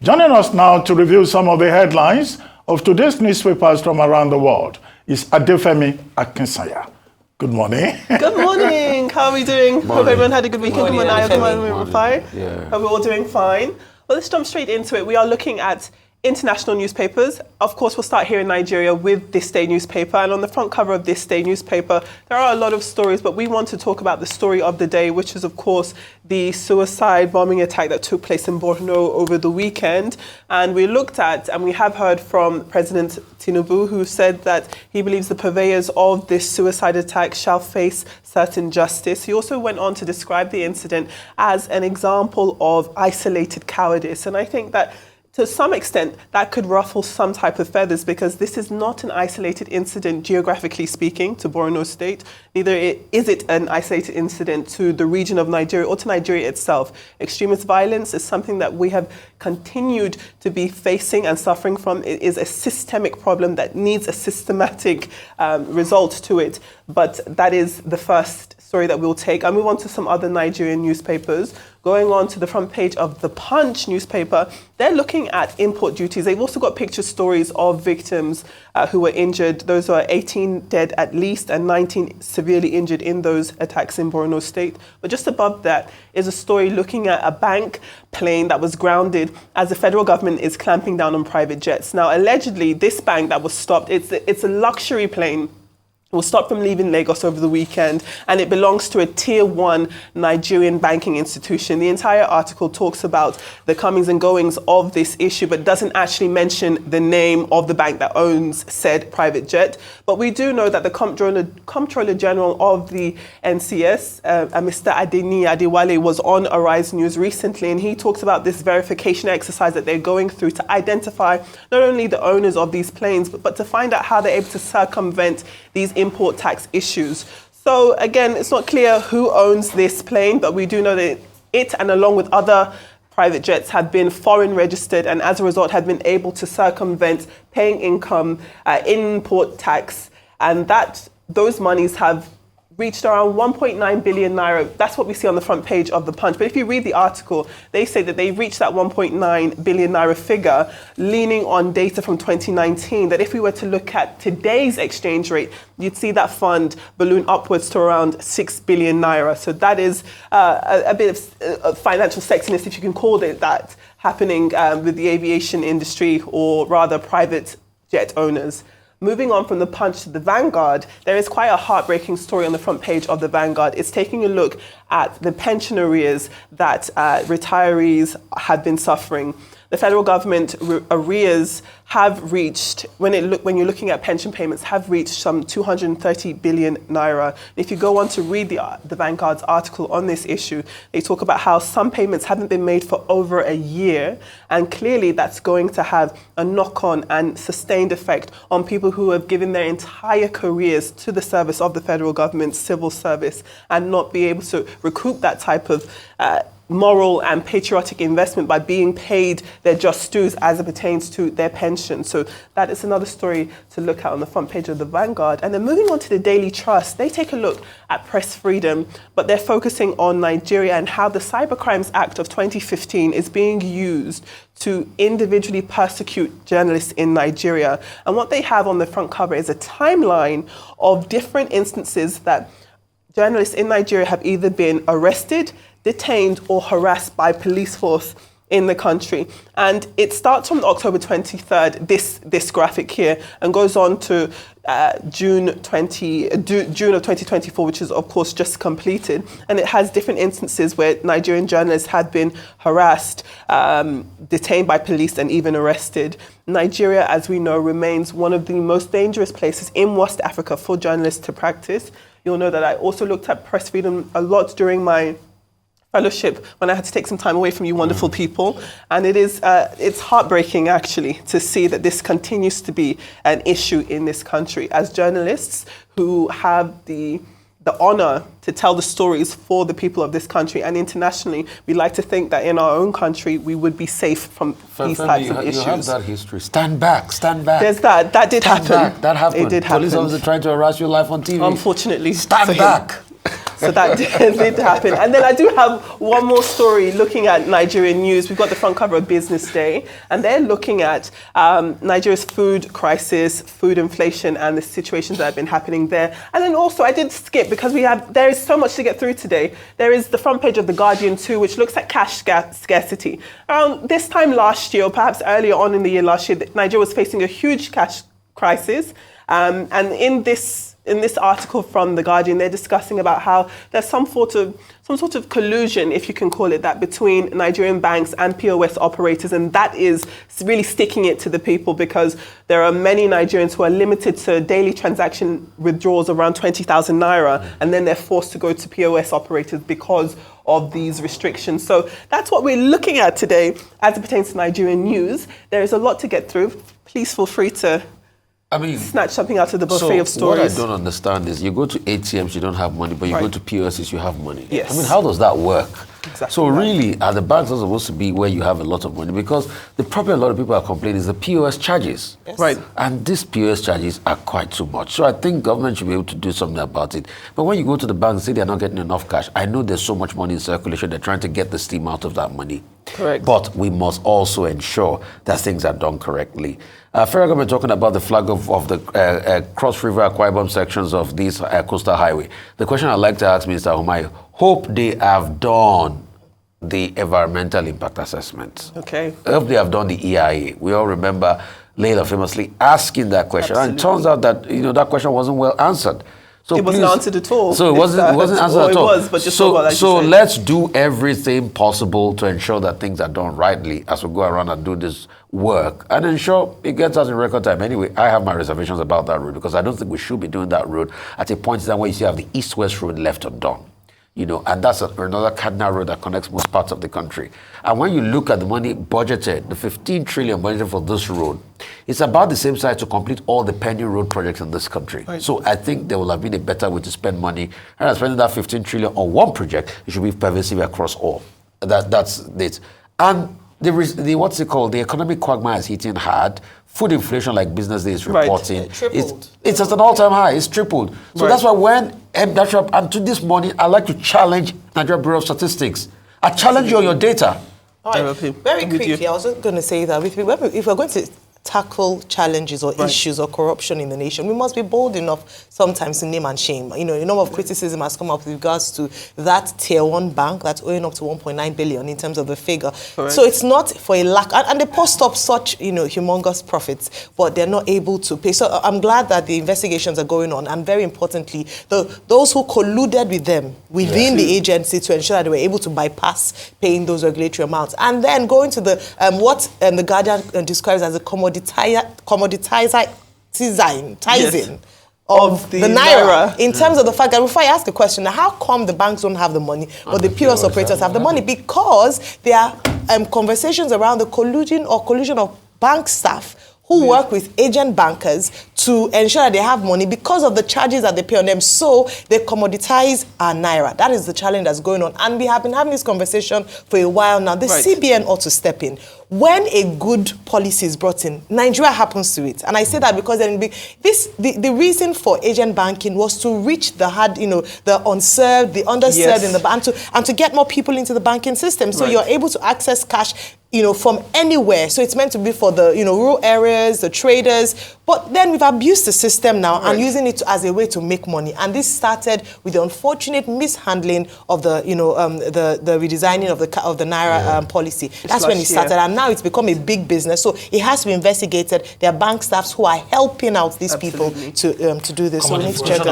Joining us now to review some of the headlines of today's newspapers from around the world is Adefemi Akinsanya. Good morning. Good morning. How are we doing? Morning. Hope everyone had a good weekend. Good morning. Good morning. Fine. Yeah. Hope we're all doing fine. Well, let's jump straight into it. We are looking at international newspapers. Of course, we'll start here in Nigeria with This Day newspaper. And on the front cover of This Day newspaper, there are a lot of stories, but we want to talk about the story of the day, which is, of course, the suicide bombing attack that took place in Borno over the weekend. And we looked at, and we have heard from President Tinubu, who said that he believes the purveyors of this suicide attack shall face certain justice. He also went on to describe the incident as an example of isolated cowardice. And I think that to some extent, that could ruffle some type of feathers, because this is not an isolated incident, geographically speaking, to Borno State. Neither is it an isolated incident to the region of Nigeria or to Nigeria itself. Extremist violence is something that we have continued to be facing and suffering from. It is a systemic problem that needs a systematic result to it. But that is the first story that we'll take. I'll move on to some other Nigerian newspapers. Going on to the front page of the Punch newspaper, they're looking at import duties. They've also got picture stories of victims who were injured. Those are 18 dead at least and 19 severely injured in those attacks in Borno State. But just above that is a story looking at a bank plane that was grounded as the federal government is clamping down on private jets. Now, allegedly, this bank that was stopped, it's a luxury plane. It was stopped from leaving Lagos over the weekend, and it belongs to a tier 1 Nigerian banking institution. The entire article talks about the comings and goings of this issue, but doesn't actually mention the name of the bank that owns said private jet. But we do know that the Comptroller General of the NCS, Mr. Adeni Adewale, was on Arise News recently, and he talks about this verification exercise that they're going through to identify not only the owners of these planes, but to find out how they're able to circumvent these import tax issues. So again, it's not clear who owns this plane, but we do know that it, and along with other private jets, have been foreign registered, and as a result have been able to circumvent paying income, import tax, and that those monies have reached around 1.9 billion naira. That's what we see on the front page of the Punch. But if you read the article, they say that they reached that 1.9 billion naira figure leaning on data from 2019, that if we were to look at today's exchange rate, you'd see that fund balloon upwards to around 6 billion naira. So that is a bit of financial sexiness, if you can call it that, happening with the aviation industry, or rather private jet owners. Moving on from the Punch to the Vanguard, there is quite a heartbreaking story on the front page of the Vanguard. It's taking a look at the pension arrears that retirees have been suffering. The federal government arrears have reached, when you're looking at pension payments, have reached some 230 billion naira. If you go on to read the Vanguard's article on this issue, they talk about how some payments haven't been made for over a year, and clearly that's going to have a knock-on and sustained effect on people who have given their entire careers to the service of the federal government, civil service, and not be able to recoup that type of moral and patriotic investment by being paid their just dues as it pertains to their pension. So that is another story to look at on the front page of the Vanguard. And then moving on to the Daily Trust, they take a look at press freedom, but they're focusing on Nigeria and how the Cybercrimes Act of 2015 is being used to individually persecute journalists in Nigeria. And what they have on the front cover is a timeline of different instances that journalists in Nigeria have either been arrested, detained, or harassed by police force in the country. And it starts from October 23rd, this graphic here, and goes on to June of 2024, which is of course just completed. And it has different instances where Nigerian journalists had been harassed, detained by police, and even arrested. Nigeria, as we know, remains one of the most dangerous places in West Africa for journalists to practice. You'll know that I also looked at press freedom a lot during my fellowship when I had to take some time away from you wonderful people. And it's heartbreaking actually to see that this continues to be an issue in this country. As journalists who have the honor to tell the stories for the people of this country and internationally, we like to think that in our own country we would be safe from these types of issues. You have that history. Stand back, stand back. There's that. That did happen. Stand back. That happened. It did happen. Police officers trying to harass you live on TV. Unfortunately. Stand back. So that did happen. And then I do have one more story looking at Nigerian news. We've got the front cover of Business Day, and they're looking at Nigeria's food crisis, food inflation, and the situations that have been happening there. And then also, I did skip because there is so much to get through today. There is the front page of The Guardian too, which looks at cash scarcity. Around this time last year, or perhaps earlier on in the year last year, Nigeria was facing a huge cash crisis. And in this article from The Guardian, they're discussing about how there's some sort of collusion, if you can call it that, between Nigerian banks and POS operators, and that is really sticking it to the people because there are many Nigerians who are limited to daily transaction withdrawals around 20,000 naira, and then they're forced to go to POS operators because of these restrictions. So that's what we're looking at today as it pertains to Nigerian news. There is a lot to get through. Please feel free to snatch something out of the buffet of stories. What I don't understand is you go to ATMs, you don't have money, but you go to POSs, you have money. Yes. I mean, how does that work? Exactly. So really, are the banks not supposed to be where you have a lot of money? Because the problem a lot of people are complaining is the POS charges. Yes. Right. And these POS charges are quite too much. So I think government should be able to do something about it. But when you go to the bank and say they're not getting enough cash, I know there's so much money in circulation, they're trying to get the steam out of that money. Correct. But we must also ensure that things are done correctly. Federal government talking about the flag of the Cross River Akwa Ibom sections of this coastal highway. The question I'd like to ask Minister Humai, hope they have done the environmental impact assessment. Okay. Hope they have done the EIA. We all remember Leila famously asking that question. Absolutely. And it turns out that that question wasn't well answered. So it wasn't answered at all. So it wasn't answered at all. It was, but just so let's do everything possible to ensure that things are done rightly as we go around and do this work and ensure it gets us in record time. Anyway, I have my reservations about that road because I don't think we should be doing that road at a point in time where you see have the east-west road left undone. And that's another cardinal road that connects most parts of the country. And when you look at the money budgeted, the 15 trillion budgeted for this road, it's about the same size to complete all the pending road projects in this country. Right. So I think there will have been a better way to spend money. And spending that 15 trillion on one project, it should be pervasive across all. That's it. And the economic quagmire is hitting hard. Food inflation, like Business Day is reporting, it's at an all-time high. It's tripled. So that's why when and to this morning, I like to challenge Nigeria Bureau of Statistics. I challenge you on your data. All right. Very quickly, I was just going to say that if we're going to tackle challenges or issues or corruption in the nation, we must be bold enough sometimes to name and shame. A number of criticism has come up with regards to that tier 1 bank that's owing up to 1.9 billion in terms of the figure. Correct. So it's not for a lack, and they post up such, humongous profits, but they're not able to pay. So I'm glad that the investigations are going on, and very importantly, those who colluded with them within the agency to ensure that they were able to bypass paying those regulatory amounts. And then going to what the Guardian describes as a commoditizing of the naira in terms of the fact that before I ask the question, how come the banks don't have the money but the POS operators have the money? Because there are conversations around the collusion of bank staff who work with agent bankers to ensure that they have money because of the charges that they pay on them. So they commoditize our naira. That is the challenge that's going on. And we have been having this conversation for a while now. The CBN ought to step in. When a good policy is brought in, Nigeria happens to it. And I say that because the reason for agent banking was to reach the hard, the unserved, the underserved in the bank, and to get more people into the banking system. So you're able to access cash from anywhere. So it's meant to be for the, rural areas, the traders. But then we've abused the system now and using it as a way to make money. And this started with the unfortunate mishandling of the, the redesigning of the naira policy. That's when it started. And now it's become a big business. So it has to be investigated. There are bank staffs who are helping out these people to do this. So we need to check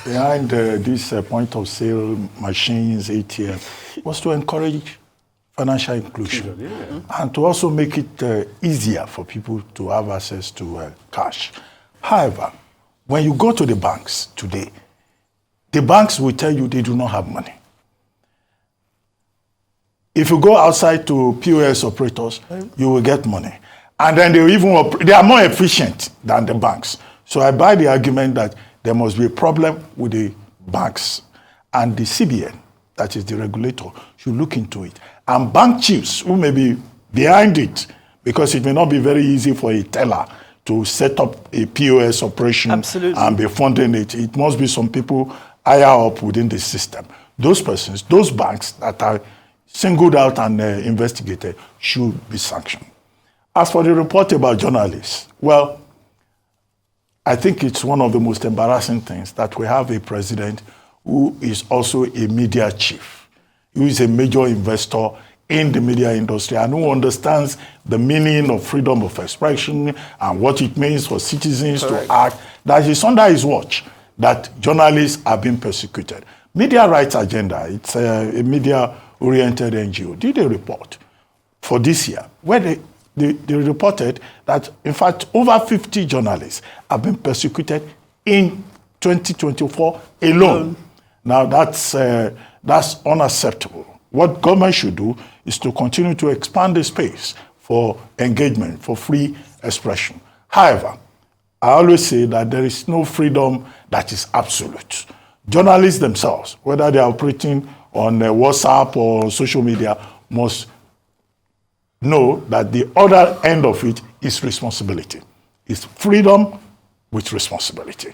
behind this point of sale machines, ATM, was to encourage financial inclusion and to also make it easier for people to have access to cash. However, when you go to the banks today, the banks will tell you they do not have money. If you go outside to POS operators, you will get money. And then they are more efficient than the banks. So I buy the argument that there must be a problem with the banks, and the CBN, that is the regulator, should look into it. And bank chiefs who may be behind it, because it may not be very easy for a teller to set up a POS operation and be funding it. It must be some people higher up within the system, those persons, those banks that are singled out and investigated should be sanctioned. As for the report about journalists, well, I think it's one of the most embarrassing things that we have a president who is also a media chief, who is a major investor in the media industry and who understands the meaning of freedom of expression and what it means for citizens to act, that is under his watch that journalists are being persecuted. Media Rights Agenda, it's a media-oriented NGO, did a report for this year where they reported that, in fact, over 50 journalists have been persecuted in 2024 alone. Now, that's unacceptable. What government should do is to continue to expand the space for engagement, for free expression. However, I always say that there is no freedom that is absolute. Journalists themselves, whether they are operating on WhatsApp or social media, must know that the other end of it is responsibility. It's freedom with responsibility.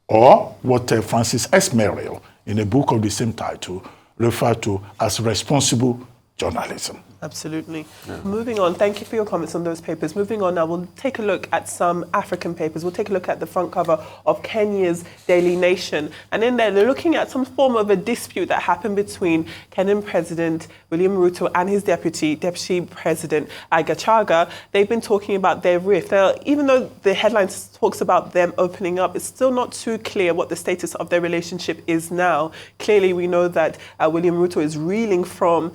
Or what Francis S. Merrill, in a book of the same title, referred to as responsible journalism. Absolutely. Yeah. Moving on, thank you for your comments on those papers. Moving on now, we'll take a look at some African papers. We'll take a look at the front cover of Kenya's Daily Nation. And in there, they're looking at some form of a dispute that happened between Kenyan President William Ruto and his Deputy President Gachagua. They've been talking about their rift. Now, even though the headline talks about them opening up, it's still not too clear what the status of their relationship is now. Clearly, we know that William Ruto is reeling from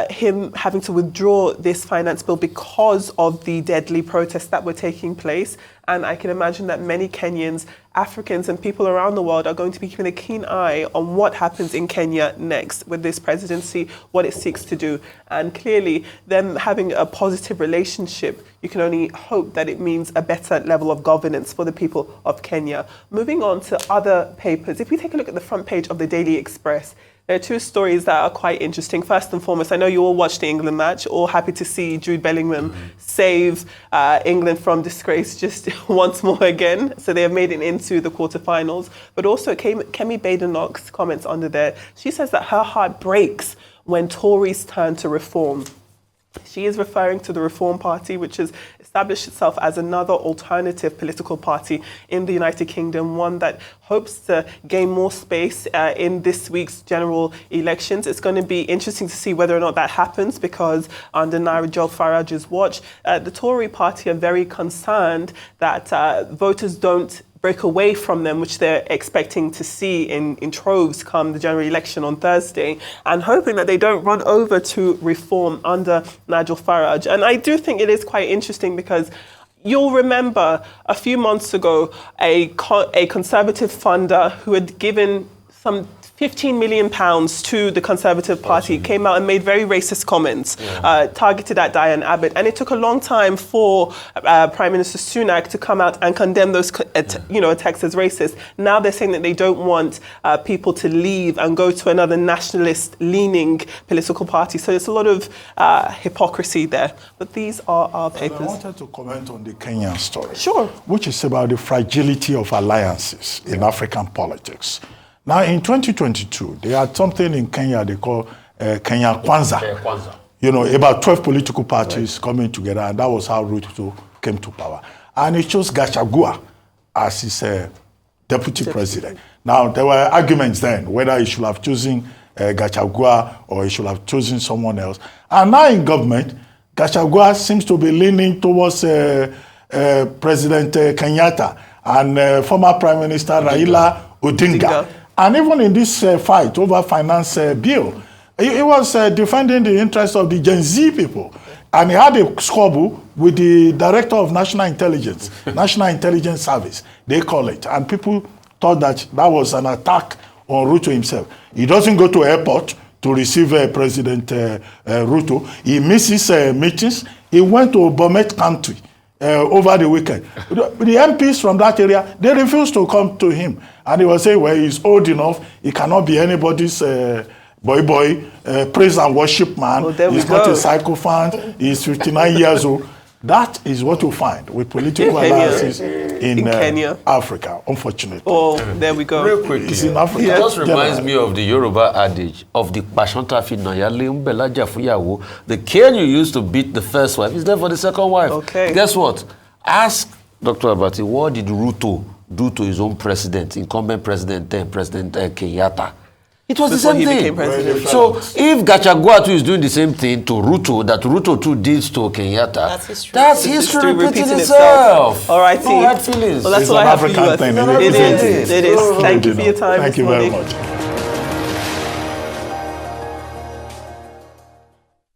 him having to withdraw this finance bill because of the deadly protests that were taking place. And I can imagine that many Kenyans, Africans and people around the world are going to be keeping a keen eye on what happens in Kenya next with this presidency, what it seeks to do. And clearly, them having a positive relationship, you can only hope that it means a better level of governance for the people of Kenya. Moving on to other papers, if we take a look at the front page of the Daily Express, there are two stories that are quite interesting. First and foremost, I know you all watched the England match, all happy to see Jude Bellingham save England from disgrace just once more again. So they have made it into the quarterfinals. But also Kemi Badenoch's comments under there. She says that her heart breaks when Tories turn to reform. She is referring to the Reform Party, which has established itself as another alternative political party in the United Kingdom, one that hopes to gain more space in this week's general elections. It's going to be interesting to see whether or not that happens, because under Nigel Farage's watch, the Tory party are very concerned that voters don't break away from them, which they're expecting to see in troves come the general election on Thursday, and hoping that they don't run over to reform under Nigel Farage. And I do think it is quite interesting because you'll remember a few months ago, a Conservative funder who had given some £15 million to the Conservative Party came out and made very racist comments targeted at Diane Abbott. And it took a long time for Prime Minister Sunak to come out and condemn those attacks as racist. Now they're saying that they don't want people to leave and go to another nationalist-leaning political party. So there's a lot of hypocrisy there. But these are our papers. I wanted to comment on the Kenyan story. Sure. Which is about the fragility of alliances in African politics. Now, in 2022, they had something in Kenya they call Kenya Kwanza. You know, about 12 political parties coming together, and that was how Ruto came to power. And he chose Gachagua as his deputy president. Now, there were arguments then whether he should have chosen Gachagua or he should have chosen someone else. And now in government, Gachagua seems to be leaning towards President Kenyatta and former Prime Minister Raila Odinga. And even in this fight over finance bill, he was defending the interests of the Gen Z people. And he had a squabble with the Director of National Intelligence, National Intelligence Service, they call it. And people thought that that was an attack on Ruto himself. He doesn't go to airport to receive President Ruto. He misses meetings. He went to Bomet country over the weekend. The MPs from that area, they refused to come to him. And he was saying, well, he's old enough. He cannot be anybody's praise and worship man. Well, he's not a sycophant. He's 59 years old. That is what you find with political Kenya. alliances in Kenya. Africa, unfortunately. Oh, there we go. Real quickly, It's in Africa. it just reminds generally. me of the Yoruba adage of the Pashanta Finayale Umbelaja Fuyawo. The cane you used to beat the first wife is there for the second wife. Okay. Guess what? Ask Dr. Abati, what did Ruto do to his own president, incumbent president then, President Kenyatta? It was Before the he same became thing. president. So if Gachagua too is doing the same thing to Ruto that Ruto too did to Kenyatta, That's history. that's It's history repeating repeating itself. All right, No hard feelings. Well, that's It's all I an have for you. African thing. It is. It is. Thank you for your time Thank this you very morning. much.